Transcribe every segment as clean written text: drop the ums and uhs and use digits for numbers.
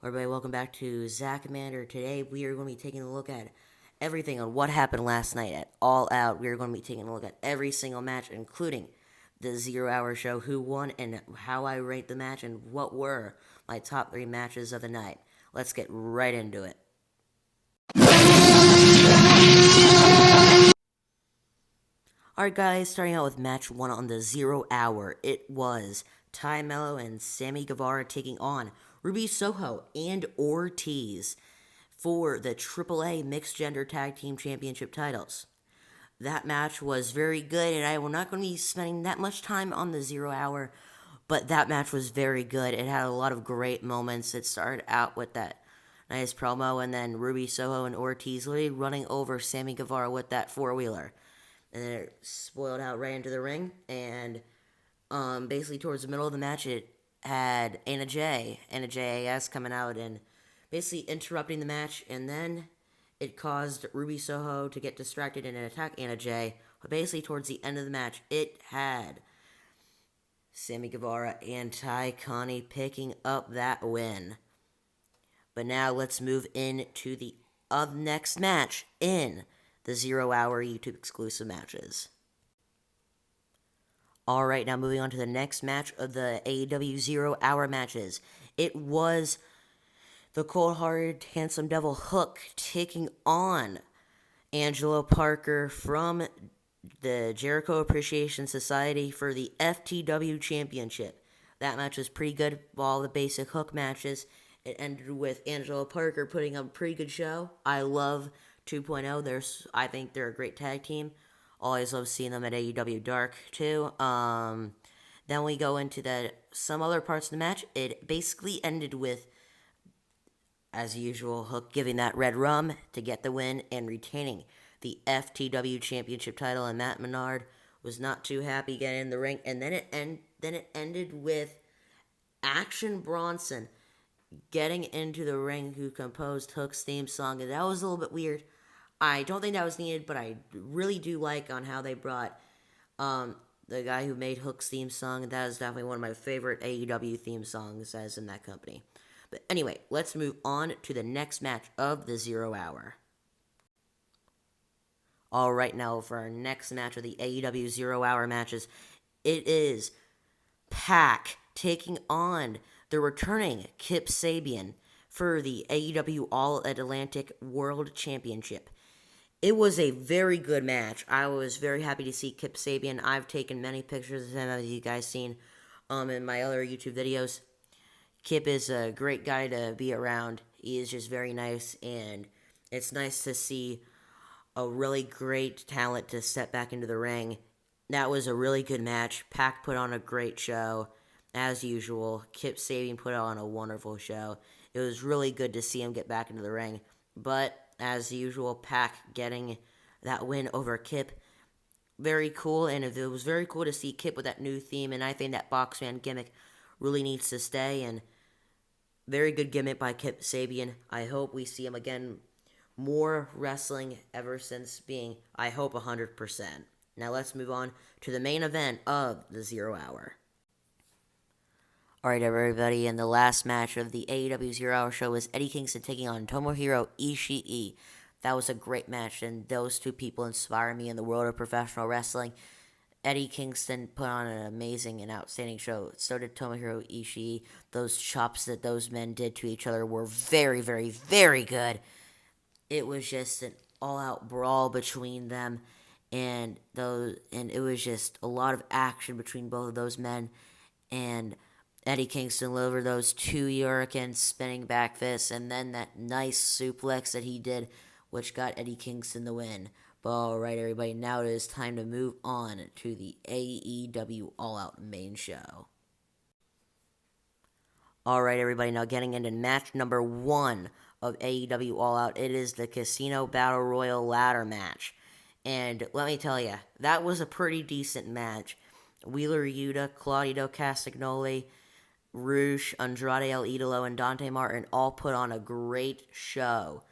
Everybody, welcome back to ZACHAMANDER. Today we are going to be taking a look at everything on what happened last night at All Out. We are going to be taking a look at every single match, including the 0 Hour show, who won, and how I rate the match, and what were my top 3 matches of the night. Let's get right into it. Alright guys, starting out with match 1 on the 0 Hour. It was Mellow and Sammy Guevara taking on Ruby Soho and Ortiz for the AAA Mixed Gender Tag Team Championship titles. That match was very good, and I will not going to be spending that much time on the 0 Hour, but that match was very good. It had a lot of great moments. It started out with that nice promo, and then Ruby Soho and Ortiz literally running over Sammy Guevara with that four-wheeler. And then it spoiled out right into the ring, and basically towards the middle of the match, it had Anna JAS coming out and basically interrupting the match, and then it caused Ruby Soho to get distracted and attack Anna J. But basically towards the end of the match, it had Sammy Guevara and Ty Connie picking up that win. But now let's move into the next match in the 0 Hour YouTube exclusive matches. Alright, now moving on to the next match of the AEW 0 Hour matches. It was the cold-hearted, handsome devil Hook taking on Angelo Parker from the Jericho Appreciation Society for the FTW Championship. That match was pretty good, all the basic Hook matches. It ended with Angelo Parker putting up a pretty good show. I love 2.0. I think they're a great tag team. Always love seeing them at AEW Dark, too. Then we go into some other parts of the match. It basically ended with, as usual, Hook giving that red rum to get the win and retaining the FTW Championship title. And Matt Menard was not too happy getting in the ring. And then it ended with Action Bronson getting into the ring, who composed Hook's theme song. And that was a little bit weird. I don't think that was needed, but I really do like on how they brought the guy who made Hook's theme song. That is definitely one of my favorite AEW theme songs as in that company. But anyway, let's move on to the next match of the 0 Hour. Alright, now for our next match of the AEW 0 Hour matches, it is Pac taking on the returning Kip Sabian for the AEW All Atlantic World Championship. It was a very good match. I was very happy to see Kip Sabian. I've taken many pictures of him, as you guys seen in my other YouTube videos. Kip is a great guy to be around. He is just very nice, and it's nice to see a really great talent to step back into the ring. That was a really good match. Pac put on a great show, as usual. Kip Sabian put on a wonderful show. It was really good to see him get back into the ring. But, as usual, Pac getting that win over Kip. Very cool, and it was very cool to see Kip with that new theme, and I think that Boxman gimmick really needs to stay, and very good gimmick by Kip Sabian. I hope we see him again. More wrestling ever since being, I hope, 100%. Now let's move on to the main event of the 0 Hour. Alright, everybody, and the last match of the AEW 0 Hour show was Eddie Kingston taking on Tomohiro Ishii. That was a great match, and those two people inspire me in the world of professional wrestling. Eddie Kingston put on an amazing and outstanding show. So did Tomohiro Ishii. Those chops that those men did to each other were very, very, very good. It was just an all-out brawl between them, and it was just a lot of action between both of those men, and Eddie Kingston delivered those 2 Hurricane spinning back fists, and then that nice suplex that he did, which got Eddie Kingston the win. But alright, everybody, now it is time to move on to the AEW All Out main show. Alright, everybody, now getting into match number 1 of AEW All Out. It is the Casino Battle Royal ladder match. And let me tell you, that was a pretty decent match. Wheeler Yuta, Claudio Castagnoli, Rush, Andrade El Idolo, and Dante Martin all put on a great show.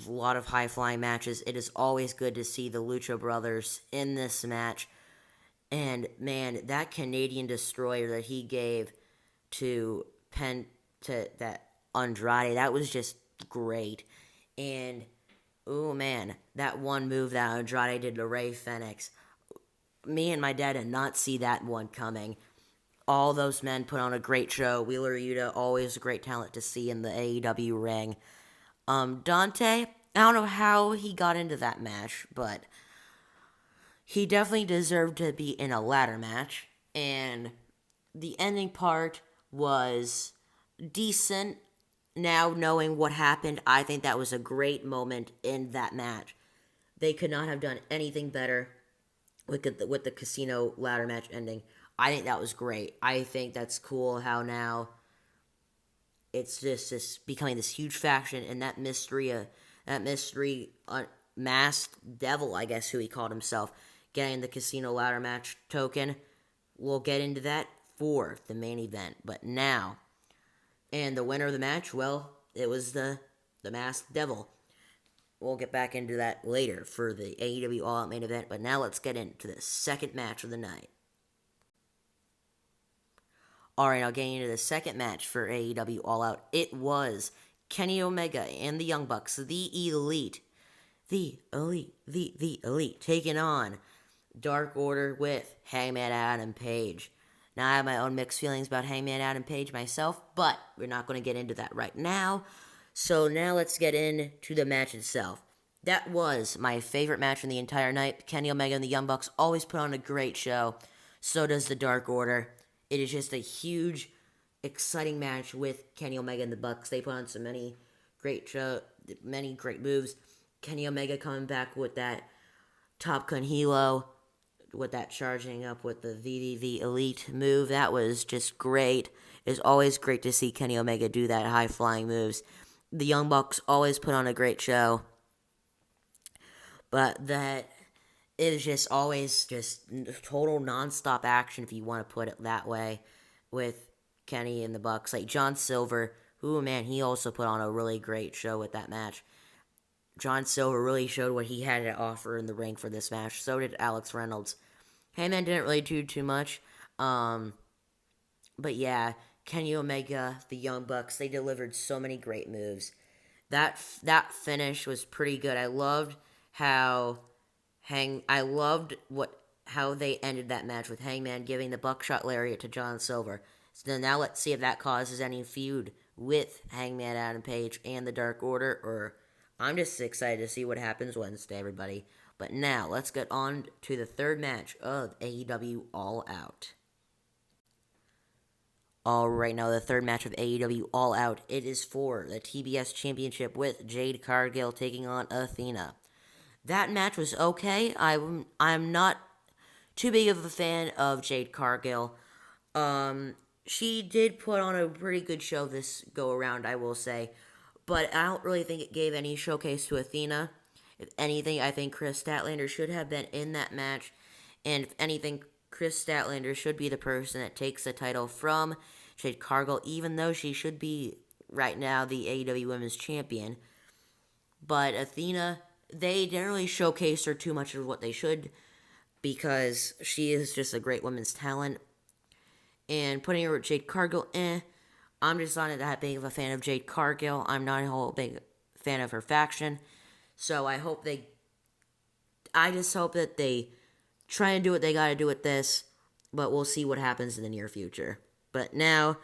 A lot of high-flying matches. It is always good to see the Lucha Brothers in this match. And, man, that Canadian Destroyer that he gave to that Andrade. That was just great. And, oh man, that one move that Andrade did to Rey Fenix. Me and my dad did not see that one coming. All those men put on a great show. Wheeler Yuta, always a great talent to see in the AEW ring. Dante, I don't know how he got into that match, but he definitely deserved to be in a ladder match. And the ending part was decent. Now knowing what happened, I think that was a great moment in that match. They could not have done anything better with the casino ladder match ending. I think that was great. I think that's cool how now it's just this becoming this huge faction, and that mystery masked devil, I guess who he called himself, getting the casino ladder match token. We'll get into that for the main event, but now, and the winner of the match, well, it was the masked devil. We'll get back into that later for the AEW All Out main event, but now let's get into the second match of the night. Alright, now getting into the second match for AEW All Out, it was Kenny Omega and the Young Bucks, the Elite, taking on Dark Order with Hangman Adam Page. Now, I have my own mixed feelings about Hangman Adam Page myself, but we're not going to get into that right now. So now let's get into the match itself. That was my favorite match in the entire night. Kenny Omega and the Young Bucks always put on a great show. So does the Dark Order. It is just a huge, exciting match with Kenny Omega and the Bucks. They put on many great moves. Kenny Omega coming back with that Top Gun Hilo, with that charging up with the VVV Elite move. That was just great. It's always great to see Kenny Omega do that high-flying moves. The Young Bucks always put on a great show. But that is just always just total non-stop action, if you want to put it that way, with Kenny and the Bucks. Like John Silver, ooh man, he also put on a really great show with that match. John Silver really showed what he had to offer in the ring for this match. So did Alex Reynolds. Heyman didn't really do too much. But yeah, Kenny Omega, the Young Bucks, they delivered so many great moves. That finish was pretty good. I loved how they ended that match with Hangman giving the buckshot lariat to John Silver. So now let's see if that causes any feud with Hangman Adam Page and the Dark Order, or I'm just excited to see what happens Wednesday, everybody. But now, let's get on to the third match of AEW All Out. Alright, now the third match of AEW All Out, it is for the TBS Championship with Jade Cargill taking on Athena. That match was okay. I'm not too big of a fan of Jade Cargill. She did put on a pretty good show this go around, I will say. But I don't really think it gave any showcase to Athena. If anything, I think Chris Statlander should have been in that match. And if anything, Chris Statlander should be the person that takes the title from Jade Cargill, even though she should be, right now, the AEW Women's Champion. But Athena, they didn't really showcase her too much of what they should, because she is just a great women's talent. And putting her with Jade Cargill, I'm just not that big of a fan of Jade Cargill. I'm not a whole big fan of her faction. So I just hope that they try and do what they gotta do with this, but we'll see what happens in the near future. But now,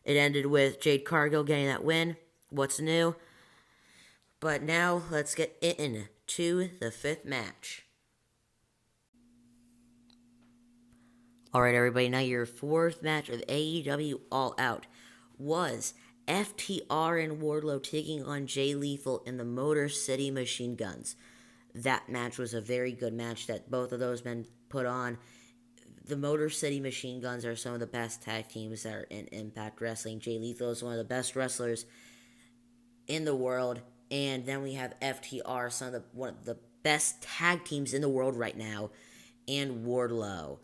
it ended with Jade Cargill getting that win. What's new? But now, let's get into the fifth match. Alright, everybody, now your fourth match of AEW All Out was FTR and Wardlow taking on Jay Lethal and the Motor City Machine Guns. That match was a very good match that both of those men put on. The Motor City Machine Guns are some of the best tag teams that are in Impact Wrestling. Jay Lethal is one of the best wrestlers in the world. And then we have FTR, one of the best tag teams in the world right now, and Wardlow.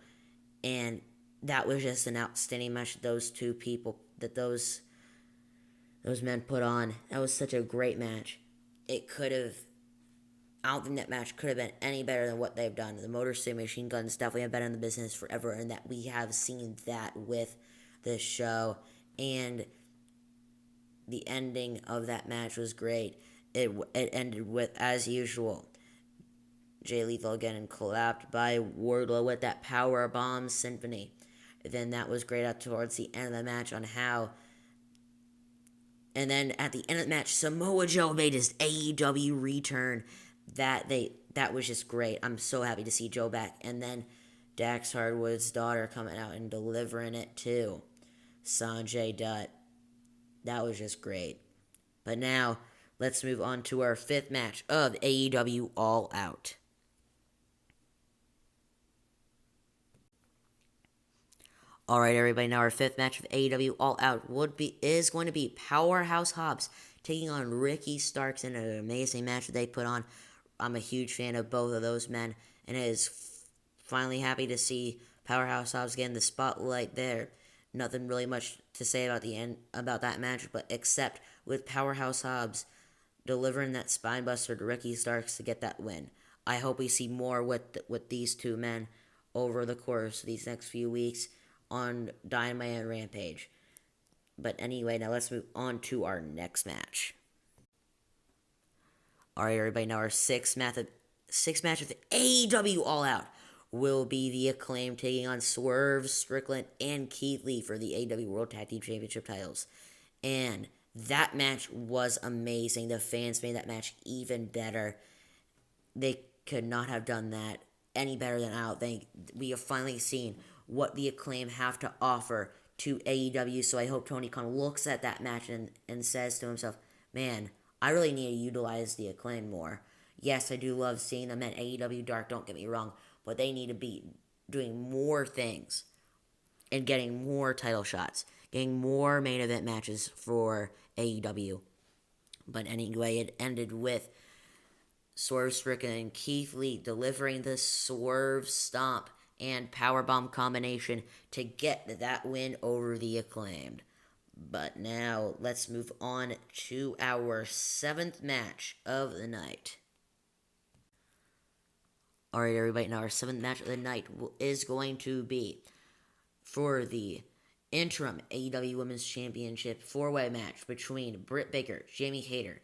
And that was just an outstanding match that those two people, that those men put on. That was such a great match. I don't think that match could have been any better than what they've done. The Motor City Machine Guns definitely have been in the business forever, and that we have seen that with this show. And the ending of that match was great. It ended with, as usual, Jay Lethal getting clapped by Wardlow with that power bomb symphony. Then that was great out towards the end of the match on how. And then at the end of the match, Samoa Joe made his AEW return. That was just great. I'm so happy to see Joe back. And then Dax Hardwood's daughter coming out and delivering it too. Sanjay Dutt. That was just great. But now, let's move on to our fifth match of AEW All Out. Alright, everybody, now our fifth match of AEW All Out is going to be Powerhouse Hobbs taking on Ricky Starks in an amazing match that they put on. I'm a huge fan of both of those men, and it is finally happy to see Powerhouse Hobbs getting the spotlight there. Nothing really much to say about that match, but except with Powerhouse Hobbs delivering that spinebuster to Ricky Starks to get that win. I hope we see more with these two men over the course of these next few weeks on Dynamite and Rampage. But anyway, now let's move on to our next match. Alright, everybody, now our sixth match of the AEW All Out will be the Acclaim taking on Swerve, Strickland, and Keith Lee for the AEW World Tag Team Championship titles. And that match was amazing. The fans made that match even better. They could not have done that any better than I don't think. We have finally seen what the Acclaim have to offer to AEW, so I hope Tony Khan looks at that match and says to himself, man, I really need to utilize the Acclaim more. Yes, I do love seeing them at AEW Dark, don't get me wrong, but they need to be doing more things and getting more title shots, getting more main event matches for AEW. But anyway, it ended with Swerve Strickland and Keith Lee delivering the Swerve Stomp and Powerbomb combination to get that win over the Acclaimed. But now, let's move on to our seventh match of the night. Alright, everybody, now our seventh match of the night is going to be for the interim AEW Women's Championship 4-way match between Britt Baker, Jamie Hayter,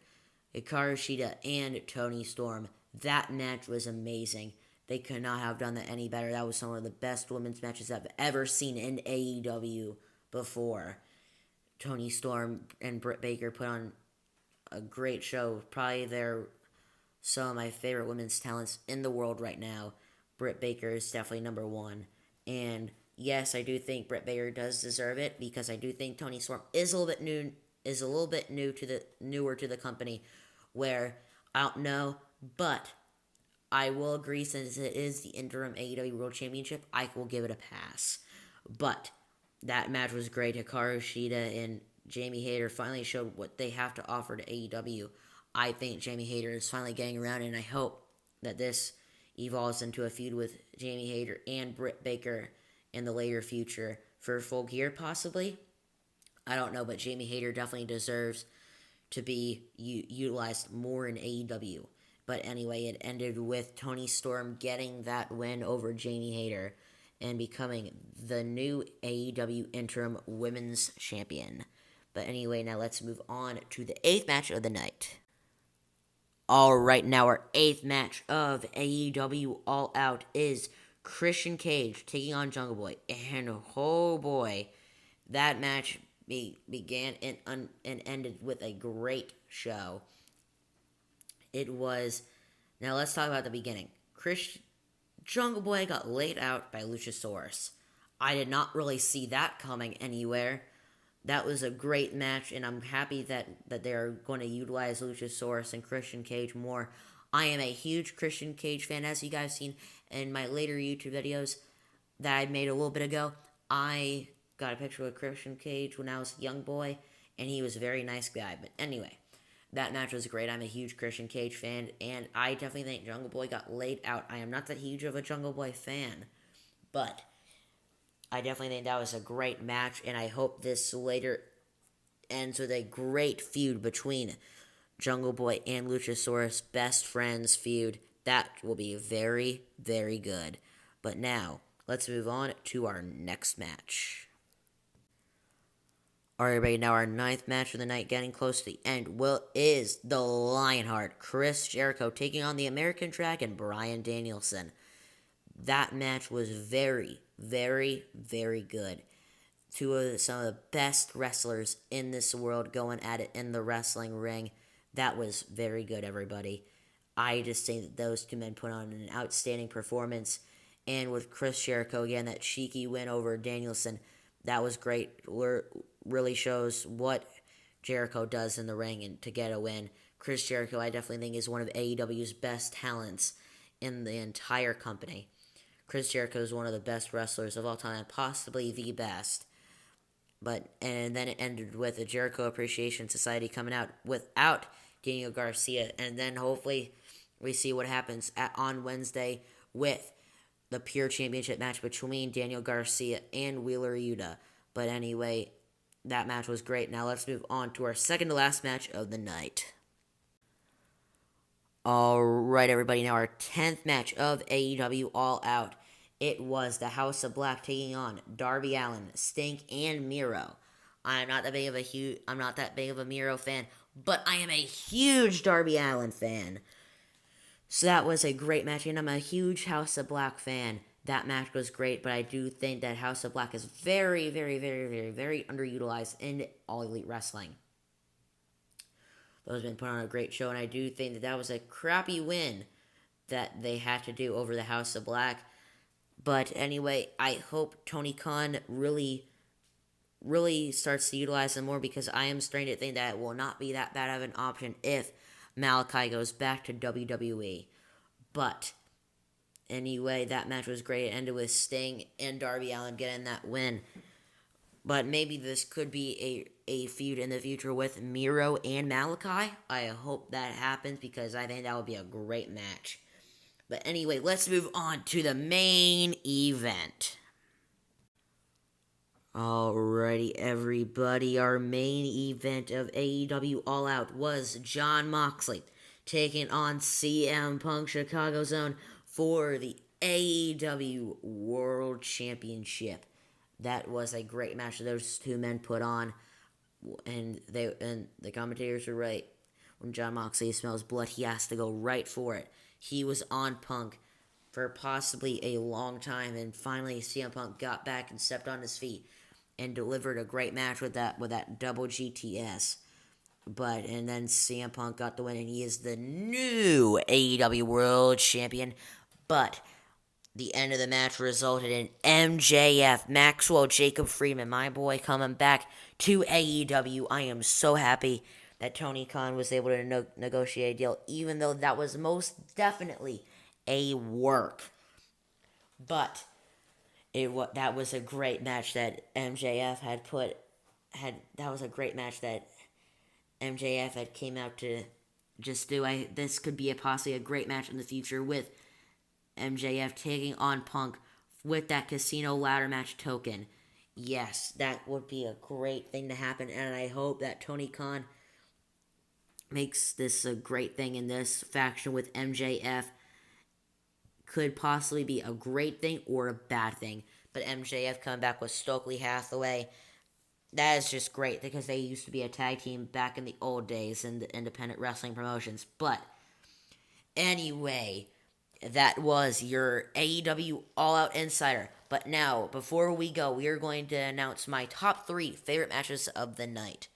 Hikaru Shida, and Toni Storm. That match was amazing. They could not have done that any better. That was some of the best women's matches I've ever seen in AEW before. Toni Storm and Britt Baker put on a great show. Probably they're some of my favorite women's talents in the world right now. Britt Baker is definitely number one. And yes, I do think Britt Baker does deserve it because I do think Toni Storm is a little bit newer to the company, where I don't know, but I will agree, since it is the interim AEW World Championship, I will give it a pass. But that match was great. Hikaru Shida and Jamie Hayter finally showed what they have to offer to AEW. I think Jamie Hayter is finally getting around, and I hope that this evolves into a feud with Jamie Hayter and Britt Baker in the later future for Full Gear, possibly. I don't know, but Jamie Hayter definitely deserves to be utilized more in AEW. But anyway, it ended with Toni Storm getting that win over Jamie Hayter and becoming the new AEW Interim Women's Champion. But anyway, now let's move on to the eighth match of the night. Alright, now our eighth match of AEW All Out is Christian Cage taking on Jungle Boy. And oh boy, that match began and ended with a great show. It was... Now let's talk about the beginning. Jungle Boy got laid out by Luchasaurus. I did not really see that coming anywhere. That was a great match, and I'm happy that they're going to utilize Luchasaurus and Christian Cage more. I am a huge Christian Cage fan, as you guys seen in my later YouTube videos that I made a little bit ago. I got a picture with Christian Cage when I was a young boy, and he was a very nice guy. But anyway, that match was great. I'm a huge Christian Cage fan, and I definitely think Jungle Boy got laid out. I am not that huge of a Jungle Boy fan, but I definitely think that was a great match, and I hope this later ends with a great feud between Jungle Boy and Luchasaurus, best friends feud. That will be very, very good. But now, let's move on to our next match. All right, everybody. Now our ninth match of the night, getting close to the end, is the Lionheart, Chris Jericho, taking on the American Dragon, Bryan Danielson. That match was very, very, very good. Some of the best wrestlers in this world going at it in the wrestling ring. That was very good, everybody. I just think that those two men put on an outstanding performance. And with Chris Jericho, again, that cheeky win over Danielson, that was great. Really shows what Jericho does in the ring and to get a win. Chris Jericho, I definitely think, is one of AEW's best talents in the entire company. Chris Jericho is one of the best wrestlers of all time, possibly the best. And then it ended with a Jericho Appreciation Society coming out without Daniel Garcia, and then hopefully we see what happens on Wednesday with the Pure Championship match between Daniel Garcia and Wheeler Yuta. But anyway, that match was great. Now let's move on to our second to last match of the night. Alright, everybody, now our 10th match of AEW All Out. It was the House of Black taking on Darby Allin, Sting, and Miro. I'm not that big of a Miro fan, but I am a huge Darby Allin fan. So that was a great match, and I'm a huge House of Black fan. That match was great, but I do think that House of Black is very, very, very, very, very underutilized in All Elite Wrestling. Those have been put on a great show, and I do think that that was a crappy win that they had to do over the House of Black. But anyway, I hope Tony Khan really starts to utilize them more, because I am starting to think that it will not be that bad of an option if Malachi goes back to WWE. But anyway, that match was great. It ended with Sting and Darby Allin getting that win. But maybe this could be a feud in the future with Miro and Malachi. I hope that happens, because I think that would be a great match. But anyway, let's move on to the main event. Alrighty, everybody. Our main event of AEW All Out was Jon Moxley taking on CM Punk Chicago's Own for the AEW World Championship. That was a great match those two men put on, and the commentators were right. When Jon Moxley smells blood, he has to go right for it. He was on Punk for possibly a long time, and finally CM Punk got back and stepped on his feet and delivered a great match with that double GTS. And then CM Punk got the win, and he is the new AEW World Champion. But the end of the match resulted in MJF, Maxwell Jacob Friedman, my boy, coming back to AEW. I am so happy that Tony Khan was able to negotiate a deal, even though that was most definitely a work. But that was a great match that MJF that was a great match that MJF had came out to just do. This could be possibly a great match in the future with MJF taking on Punk with that casino ladder match token. Yes, that would be a great thing to happen, and I hope that Tony Khan makes this a great thing, in this faction with MJF could possibly be a great thing or a bad thing. But MJF coming back with Stokely Hathaway, that is just great, because they used to be a tag team back in the old days in the independent wrestling promotions. But anyway, that was your AEW All Out Insider. But now, before we go, we are going to announce my top 3 favorite matches of the night.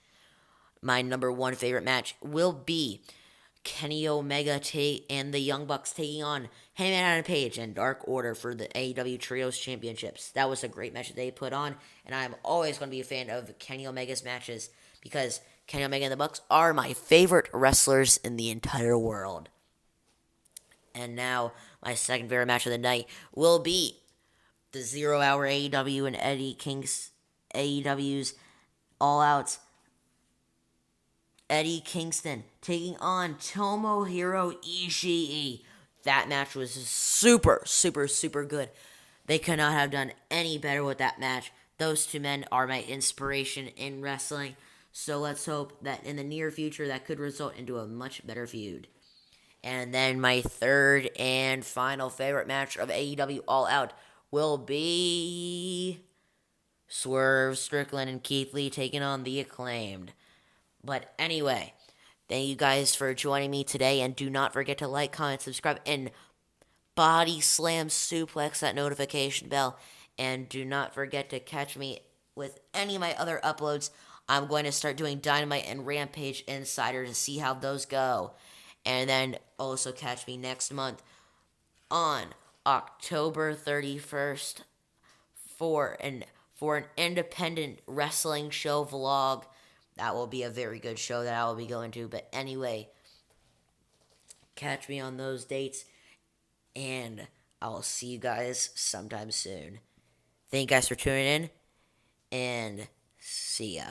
My number 1 favorite match will be Kenny Omega and the Young Bucks taking on Hangman Adam Page and Dark Order for the AEW Trios Championships. That was a great match that they put on, and I'm always going to be a fan of Kenny Omega's matches, because Kenny Omega and the Bucks are my favorite wrestlers in the entire world. And now, my second favorite match of the night will be the 0 Hour AEW and AEW's All Out's Eddie Kingston taking on Tomohiro Ishii. That match was super, super, super good. They could not have done any better with that match. Those two men are my inspiration in wrestling. So let's hope that in the near future that could result into a much better feud. And then my third and final favorite match of AEW All Out will be Swerve, Strickland, and Keith Lee taking on the Acclaimed. But anyway, thank you guys for joining me today, and do not forget to like, comment, subscribe, and body slam suplex that notification bell. And do not forget to catch me with any of my other uploads. I'm going to start doing Dynamite and Rampage Insider to see how those go. And then also catch me next month on October 31st for an independent wrestling show vlog. That will be a very good show that I will be going to. But anyway, catch me on those dates, and I'll see you guys sometime soon. Thank you guys for tuning in, and see ya.